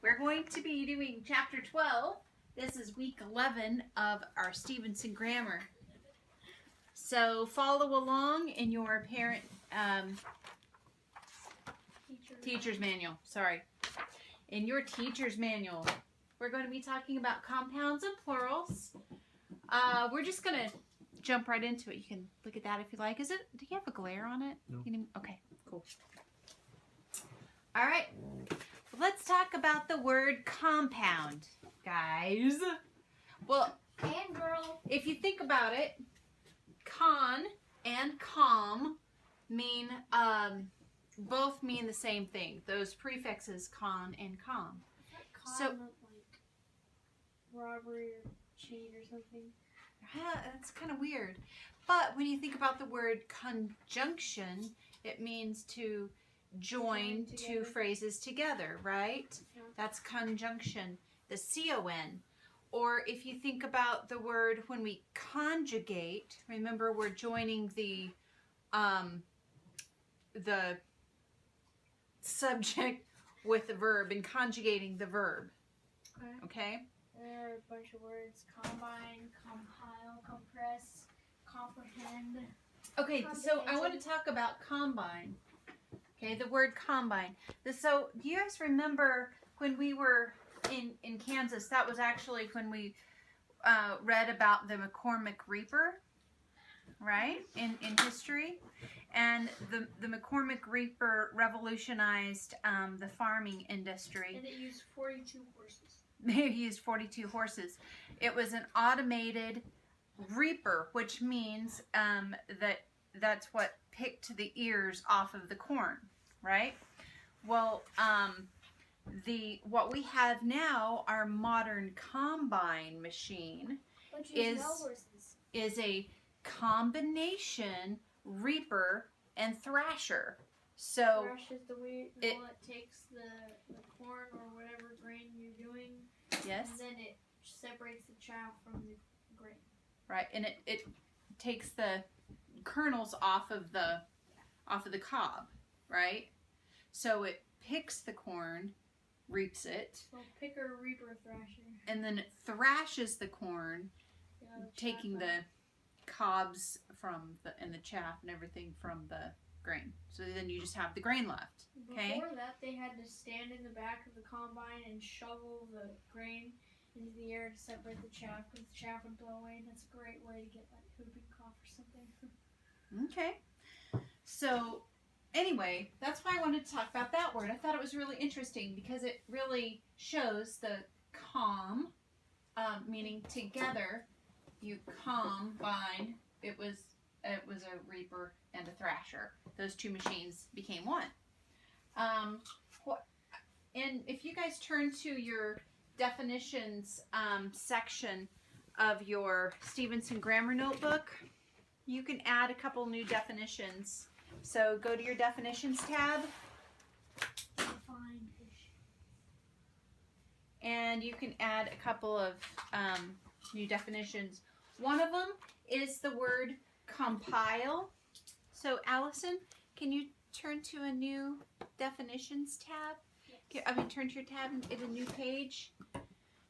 We're going to be doing Chapter 12. This is week 11 of our Stevenson grammar. So follow along in your parent teacher's manual. Sorry. In your teacher's manual, we're going to be talking about compounds and plurals. We're just going to jump right into it. You can look at that if you like. Do you have a glare on it? No. Okay, cool. All right. Let's talk about the word compound, guys. Well, and girl, if you think about it, con and com mean both mean the same thing. Those prefixes con and com. so like robbery or cheat or something. That's kind of weird. But when you think about the word conjunction, it means to join two phrases together, right? Yeah. That's conjunction, the C-O-N. Or if you think about the word when we conjugate, remember we're joining the subject with the verb and conjugating the verb. Okay? There are a bunch of words: combine, compile, compress, comprehend. Okay, so I want to talk about combine. Okay, the word combine. So do you guys remember when we were in Kansas? That was actually when we read about the McCormick Reaper, right? In history. And the McCormick Reaper revolutionized the farming industry. And it used 42 horses. They used 42 horses. It was an automated reaper, which means that's what picked the ears off of the corn, right? Well, what we have now, our modern combine machine, is a combination reaper and thrasher. So thrash is the way it takes the corn or whatever grain you're doing. Yes. And then it separates the chaff from the grain. Right, and it takes the kernels off of the cob, right? So it picks the corn, reaps it. So picker, reaper, thrasher. And then it thrashes the corn, taking the cobs and the chaff and everything from the grain. So then you just have the grain left. Okay? Before that, they had to stand in the back of the combine and shovel the grain into the air to separate the chaff, because the chaff would blow away, and that's a great way to get like whooping cough or something. Okay. So anyway, that's why I wanted to talk about that word. I thought it was really interesting because it really shows the meaning together. You combine. It was a reaper and a thrasher. Those two machines became one. And if you guys turn to your definitions section of your Stevenson grammar notebook, you can add a couple new definitions. So go to your definitions tab, and you can add a couple of new definitions. One of them is the word compile. So Allison, can you turn to a new definitions tab? Yes. Turn to your tab in a new page.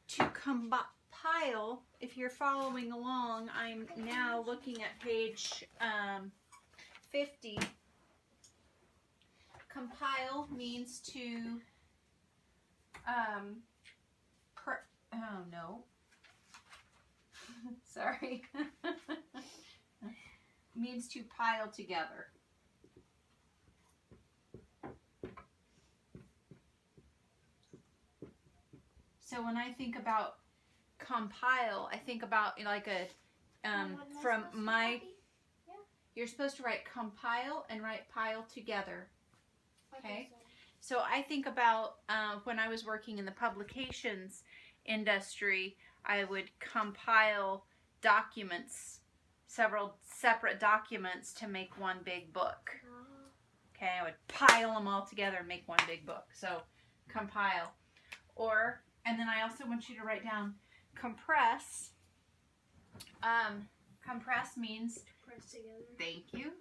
To compile, if you're following along, I'm now looking at page 50. Compile means to, oh no, sorry, means to pile together. So when I think about compile, I think about like you're supposed to write compile and write pile together. Okay? So I think about when I was working in the publications industry, I would compile documents, several separate documents to make one big book. Okay, I would pile them all together and make one big book. So compile. And then I also want you to write down compress. Compress means press together. Thank you.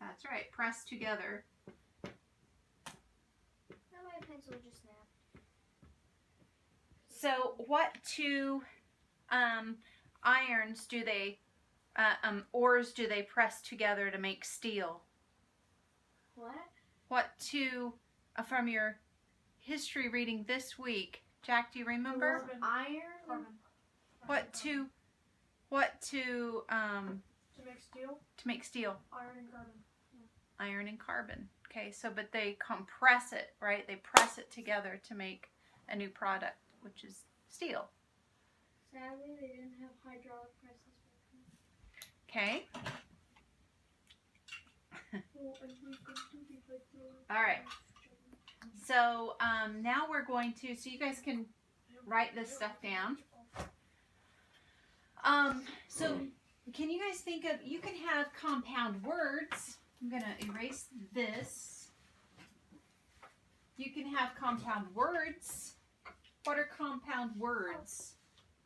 That's right. Press together. My pencil just snapped. So what two irons do they, ores do they press together to make steel? What? What two, from your history reading this week, Jack, do you remember? Carbon. Iron. Carbon. What two, To make steel, to make steel? iron and carbon. Iron and carbon. Okay, so but they compress it, right? They press it together to make a new product, which is steel. Sadly, they didn't have hydraulic presses back then. Okay. Well, and we could do these like All right. So now we're going to, so you guys can write this stuff down. So can you guys think of, you can have compound words. I'm going to erase this. You can have compound words. What are compound words?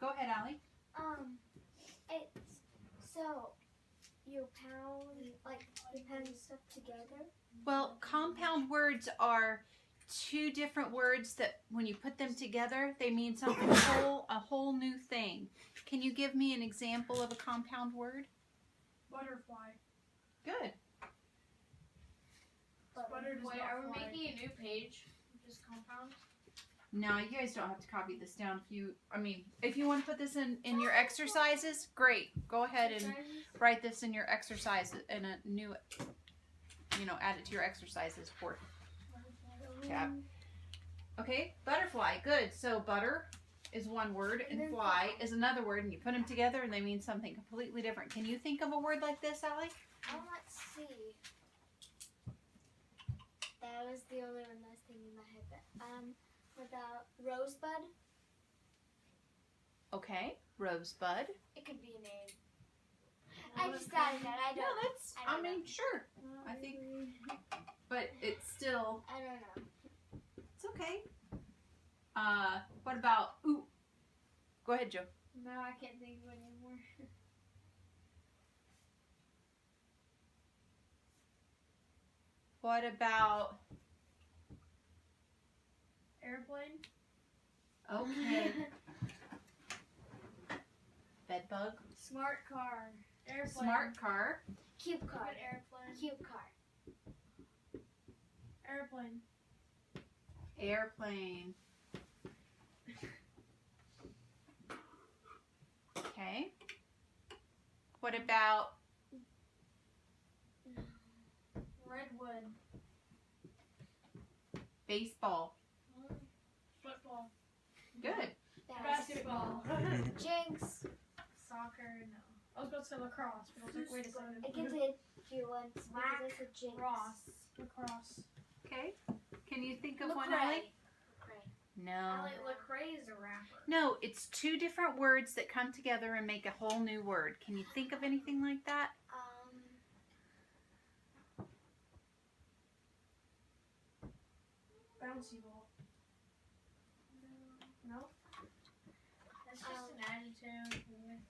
Go ahead, Allie. It's so you pound stuff together. Well, compound words are two different words that when you put them together, they mean something a whole new thing. Can you give me an example of a compound word? Butterfly. Good. Butter does Wait, not are we fly. making a new page? Just compound? No, you guys don't have to copy this down. If you want to put this in your exercises, great. Go ahead and write this in your exercises in a new, add it to your exercises report tab. Okay, butterfly. Good. So butter is one word and fly is another word, and you put them together and they mean something completely different. Can you think of a word like this, Allie? Let's see. That was the only one that was thinking in my head. But about rosebud, Okay, rosebud. it could be a name. I just thought of that. I No, don't. that's. I mean, sure. I think, but it's still. I don't know. It's okay. What about ooh? Go ahead, Joe. No, I can't think of it anymore. What about Airplane? okay? Bedbug. Smart car. Airplane. Smart car. Cube car. Good airplane. Cube car. Airplane. Airplane. Okay. What about Redwood. baseball? Football. Good. Basketball. Jinx. Soccer. No. I was about to say lacrosse, but I was like, wait a second. I can say you once because it's a jinx. Lacrosse. Okay. Can you think of one, Allie? No. Allie, Lecrae is a rapper. No, it's two different words that come together and make a whole new word. Can you think of anything like that? Bouncy ball. No? That's just an adjective with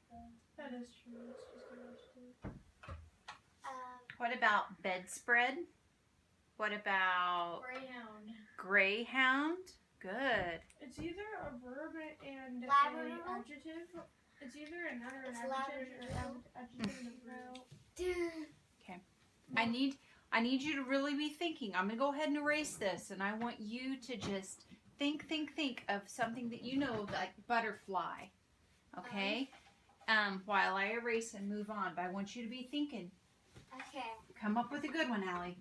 That is true. It's just an adjective. What about bedspread? What about Greyhound. greyhound? Good. It's either a verb and Labradoodle? an adjective. It's either a noun or an It's adjective or labradoodle. an adjective and a verb. I need you to really be thinking. I'm going to go ahead and erase this, and I want you to just think of something that you know, like butterfly. Okay? While I erase and move on, but I want you to be thinking. Okay. Come up with a good one, Allie.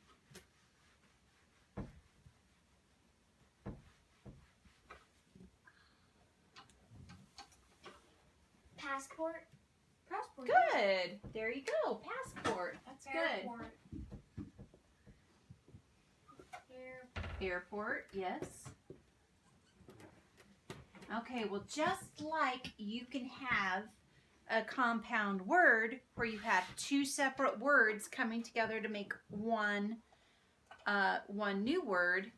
Passport. Passport. Good. There you go. Passport. That's good. Airport. Airport, yes. Okay, well, just like you can have a compound word where you have two separate words coming together to make one new word,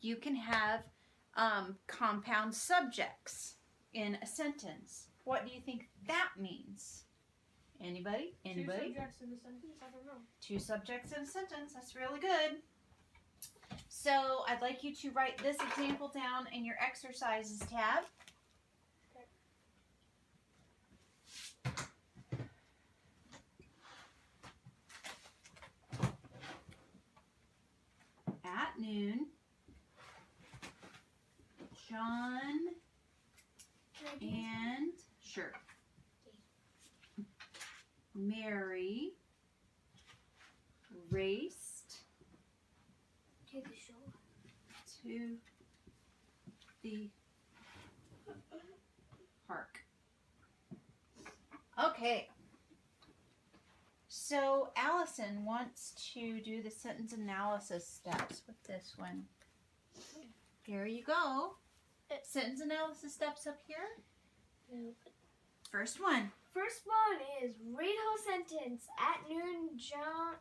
you can have compound subjects in a sentence. What do you think that means? Anybody? Anybody? Two subjects in a sentence? I don't know. Two subjects in a sentence. That's really good. So I'd like you to write this example down in your exercises tab. at noon, John and sure, Mary raced To the shore. to the park. Okay. So Allison wants to do the sentence analysis steps with this one. Here you go. Sentence analysis steps up here. First one. First one is read whole sentence. At noon, John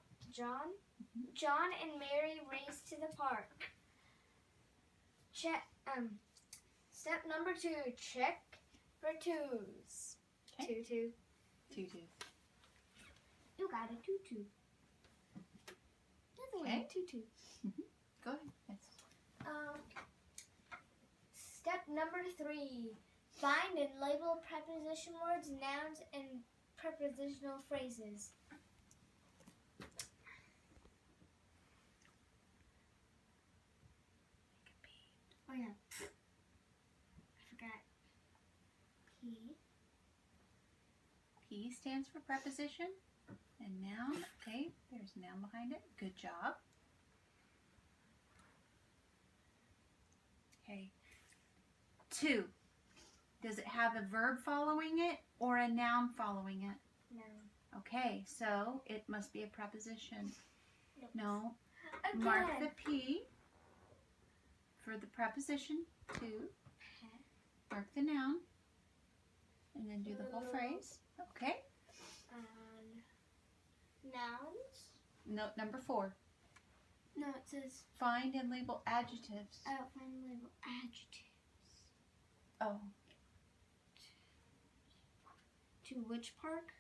and Mary raced to the park. Step number 2, check for twos. Okay. Two. Two. You got a tutu. Okay. Tutu. Go ahead. Yes. Step number 3, find and label preposition words, nouns, and prepositional phrases. Oh yeah, I forgot. P stands for preposition and noun. Okay, there's a noun behind it. Good job. Okay. 2. Does it have a verb following it or a noun following it? No. Okay, so it must be a preposition. Nope. No. Again. Mark the P for the preposition 2. Mark the noun. And then do the whole phrase. Okay. Nouns. Note number 4. No, it says Find and label adjectives. find and label adjectives. Oh, To which park?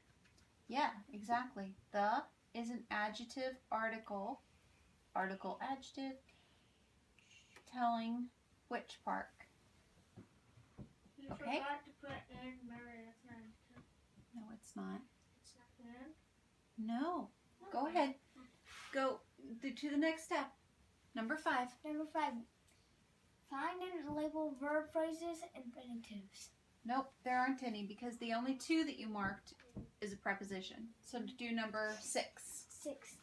yeah, exactly. The is an adjective article. Article adjective telling which park. You Okay. forgot to put and Mary. That's not adjective. No, it's not. It's not and. No. Go ahead. Go to the next step. Number 5. Number 5. Find and label verb phrases and adjectives. Nope, there aren't any because the only 2 that you marked is a preposition. So to do number 6. 6.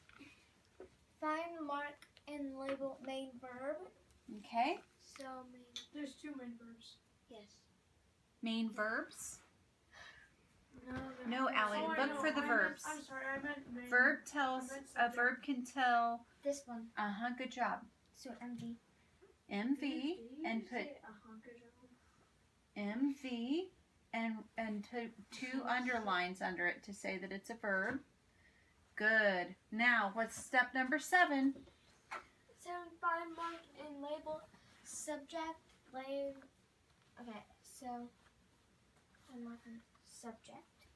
Find, mark, and label main verb. Okay. So main. There's 2 main verbs. Yes. Main verbs. No, No, Allie, I look know. for the verbs. I'm sorry, I meant main. Verb tells, I meant a subject. verb can tell, This one. good job. So MV. MV Did you and say put good job? MV and 2 underlines under it to say that it's a verb. Good. Now, what's step number 7? 7. Find, mark, and label subject. Okay, so I'm marking subject.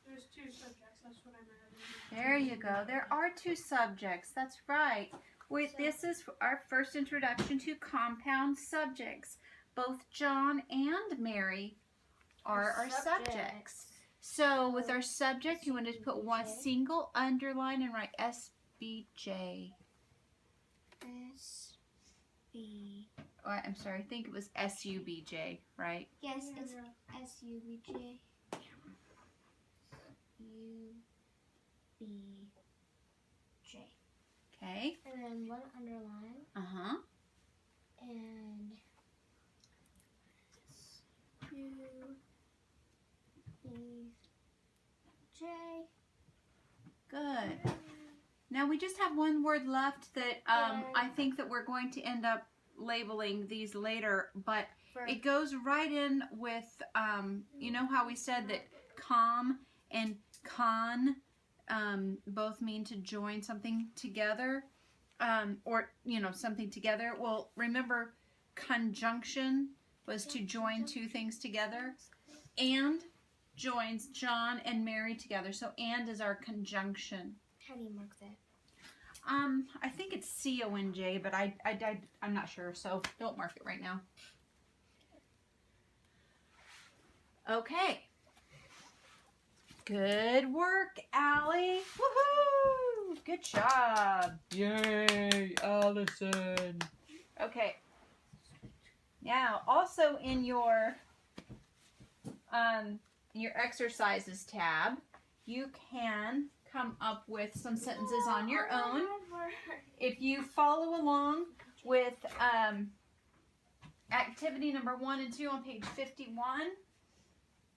There's 2 subjects. That's what I meant. There you go. There are 2 subjects. That's right. Wait, this is our first introduction to compound subjects. Both John and Mary are our subjects. So with our subject, you want to put one single underline and write SBJ. SB. Oh, I'm sorry, I think it was SUBJ, right? Yes, it's SUBJ. UBJ. Okay. And then 1 underline. Uh-huh. And UBJ. Good. Now we just have one word left that I think that we're going to end up labeling these later, but it goes right in with, you know how we said that com and con both mean to join something together, or, you know, something together. Well, remember conjunction was to join 2 things together. And joins John and Mary together. So and is our conjunction. How do you mark that? I think it's CONJ, but I'm not sure, so don't mark it right now. Okay. Good work, Allie. Woohoo! Good job. Yay, Allison. Okay. Now, also in your exercises tab, you can come up with some sentences on your own. If you follow along with activity number 1 and 2 on page 51,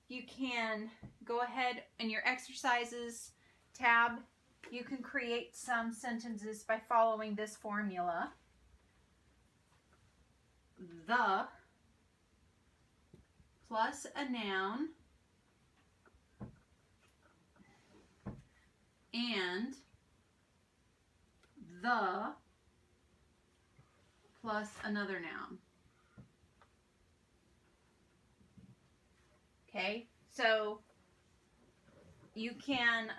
you can go ahead in your exercises tab. You can create some sentences by following this formula. The plus a noun and the plus another noun. Okay, so you can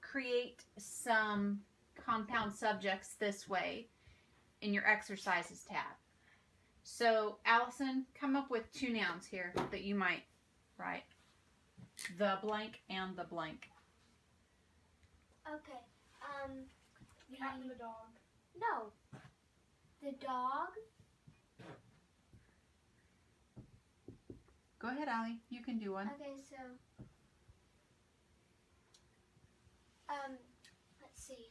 create some compound subjects this way in your exercises tab. So, Allison, come up with 2 nouns here that you might write. The blank and the blank. Okay. The cat and the dog. No. The dog. Go ahead, Allie. You can do one. Okay, so let's see.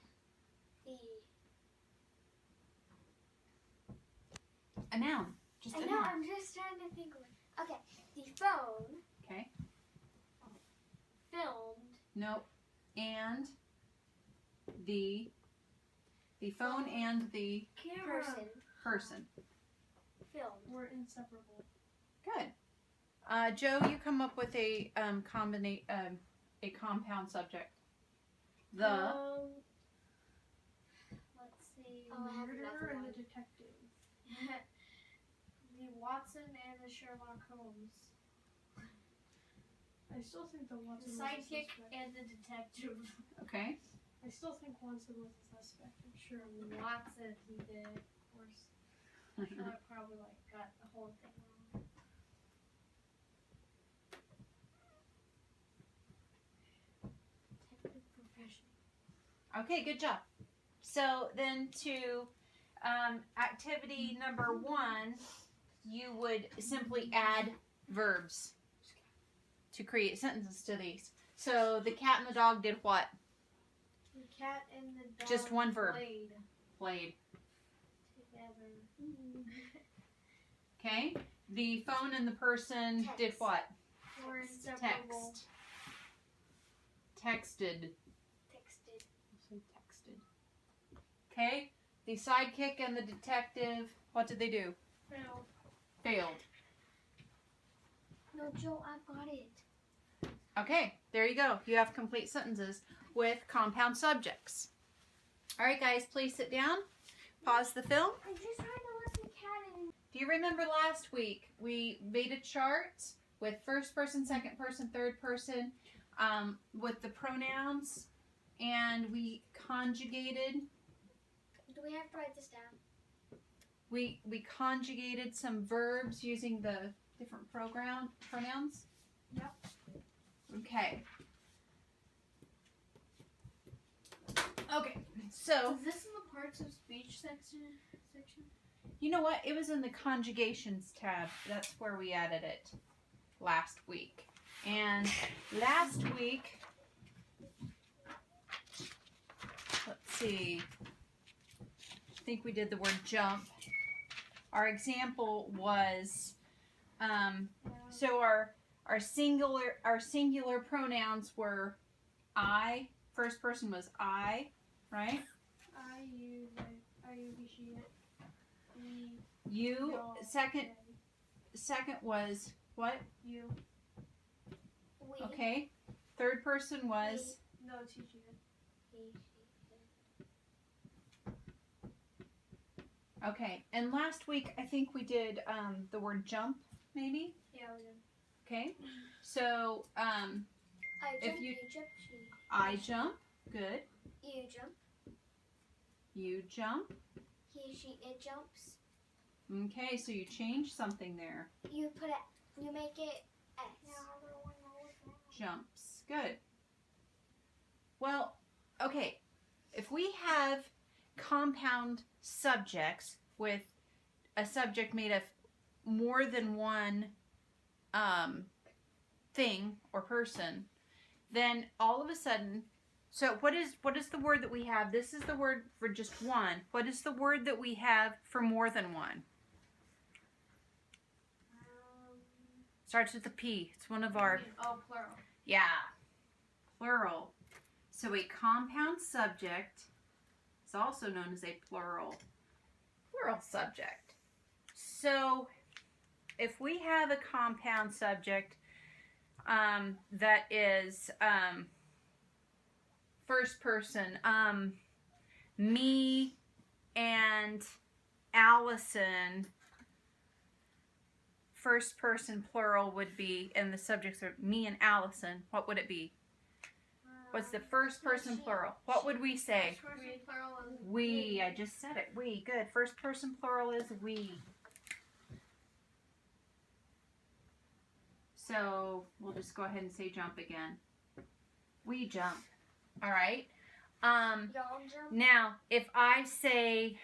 A noun. Just I a know, noun. I'm just trying to think of it. Okay. The phone Okay. filmed. Nope. And the phone and the Camera. person. Filmed. We're inseparable. Good. Joe, you come up with a a compound subject. The Let's see. Oh, I have Murderer another and one. the detective. The Watson and the Sherlock Holmes. I still think the The Watson was a sidekick suspect. and the detective. okay. I still think Watson was a suspect. I'm sure. Watson, he did. Of course. Sherlock probably got the whole thing wrong. Detective professional. Okay, good job. So then to activity number 1, you would simply add verbs to create sentences to these. So the cat and the dog did what? The cat and the dog Just one verb. played Played. together. Okay. The phone and the person did Text. what? We're inseparable. Texted. Texted. So texted. Okay. The sidekick and the detective, what did they do? Failed. Failed. No, Joe, I've got it. Okay, there you go. You have complete sentences with compound subjects. All right, guys, please sit down. Pause the film. I'm just trying to listen, cat and. Do you remember last week we made a chart with first person, second person, third person with the pronouns, and we conjugated. Do we have to write this down? We conjugated some verbs using the different pronouns. Yep. Okay. Okay. So Is this in the parts of speech section? you know what? It was in the conjugations tab. That's where we added it last week. And last week, let's see. I think we did the word jump. Our example was so our singular pronouns were I. First person was I, right? I, you, he, she, it. We, You. y'all, Second they. second was what? You. We. Okay. Third person was No, it's he, she, it. He, she, okay. And last week I think we did the word jump, maybe. Yeah, we did. Okay. So I If jump, you- you jump, she. I jump. Good. You jump. You jump. He, she, it jumps. Okay. So you change something there. You put it. You make it S. Jumps. Good. Well, okay. if we have compound subjects with a subject made of more than one thing or person, then all of a sudden, so what is the word that we have? This is the word for just one. What is the word that we have for more than one? Starts with a P. It's one of our... Oh, plural. Yeah. Plural. So a compound subject is also known as a plural subject. So if we have a compound subject that is first person, me and Allison, first person plural would be, and the subjects are me and Allison, what would it be? What's the first person plural? What would we say? First person plural is We. I just said it. We. Good. First person plural is we. So we'll just go ahead and say jump again. We jump. All right. Y'all jump. Now, if I say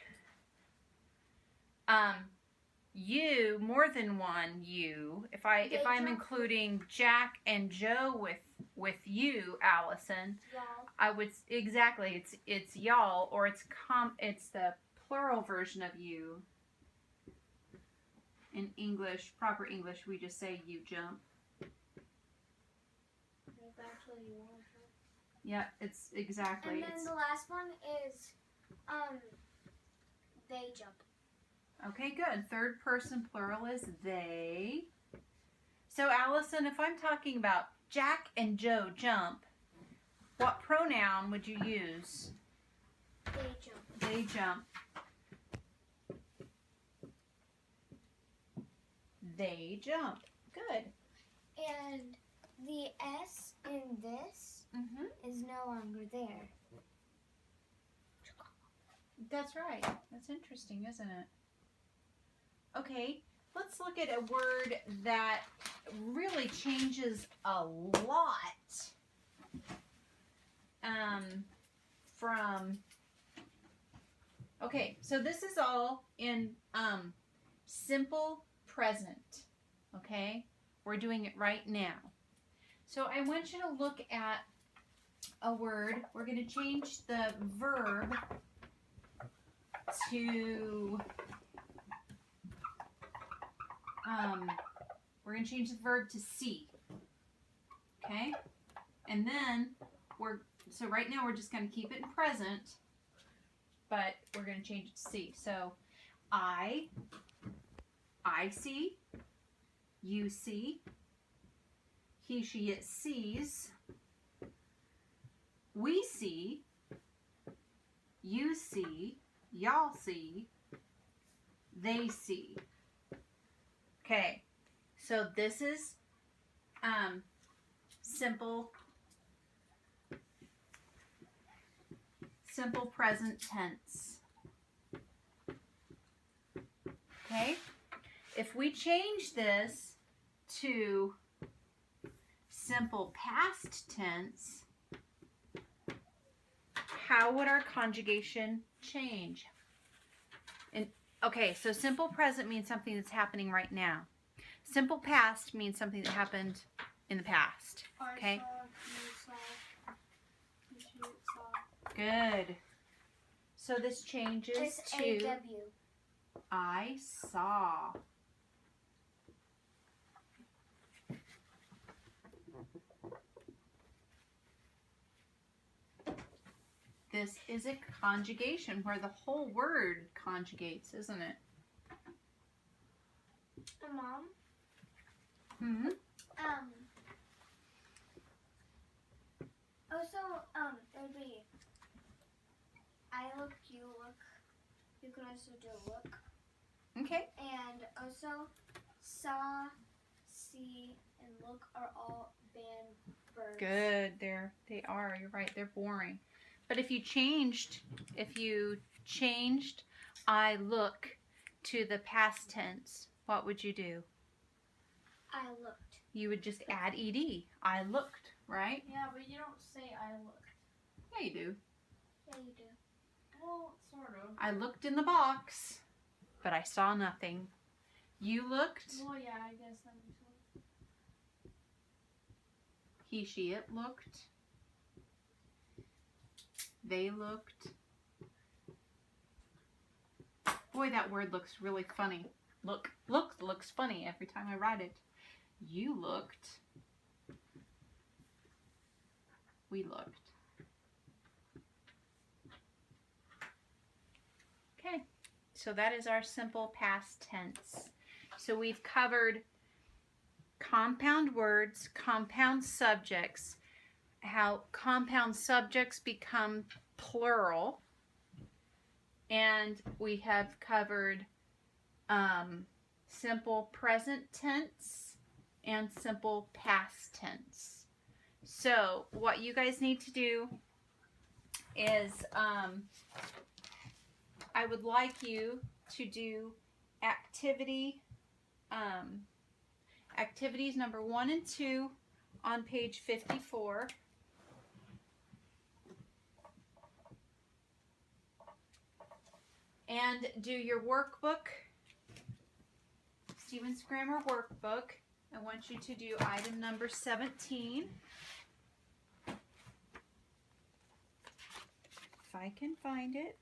you, more than one you, if I'm jump. including Jack and Joe with you, Allison, Y'all. I would exactly, it's y'all, or it's the plural version of you. In English, proper English, we just say you jump. It's actually you want to. Yeah, it's exactly. And then the last one is they jump. Okay, good. Third person plural is they. So Allison, if I'm talking about Jack and Joe jump, what pronoun would you use? They jump. They jump. They jump. Good. And the S in this is no longer there. That's right. That's interesting, isn't it? Okay, let's look at a word that really changes a lot from... Okay, so this is all in simple present, okay? We're doing it right now. So I want you to look at a word. We're going to change the verb to... we're going to change the verb to see. Okay? And then so right now we're just going to keep it in present, but we're going to change it to see. So I see, you see, he, she, it sees, we see, you see, y'all see, they see. Okay, so this is simple present tense. Okay, if we change this to simple past tense, how would our conjugation change? Okay, so simple present means something that's happening right now. Simple past means something that happened in the past. Okay? Good. So this changes It's to A-W. I saw. This is a conjugation where the whole word conjugates, isn't it? Mom? Mm-hmm. Also, it would be I look, you look. You can also do look. Okay. And also, saw, see, and look are all banned verbs. Good. They are. You're right. They're boring. But if you changed I look to the past tense, what would you do? I looked. You would just add ed. I looked, right? Yeah, but you don't say I looked. Yeah, you do. Yeah, you do. Well, sort of. I looked in the box, but I saw nothing. You looked. Well, yeah, I guess that makes sense. He, she, it looked. They looked. Boy, that word looks really funny. Looks funny every time I write it. You looked. We looked. Okay, so that is our simple past tense. So we've covered compound words, compound subjects, how compound subjects become plural, and we have covered simple present tense and simple past tense. So what you guys need to do is I would like you to do activities number 1 and 2 on page 54. And do your workbook, Stevenson Grammar Workbook. I want you to do item number 17. If I can find it.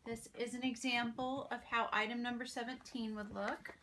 This is an example of how item number 17 would look.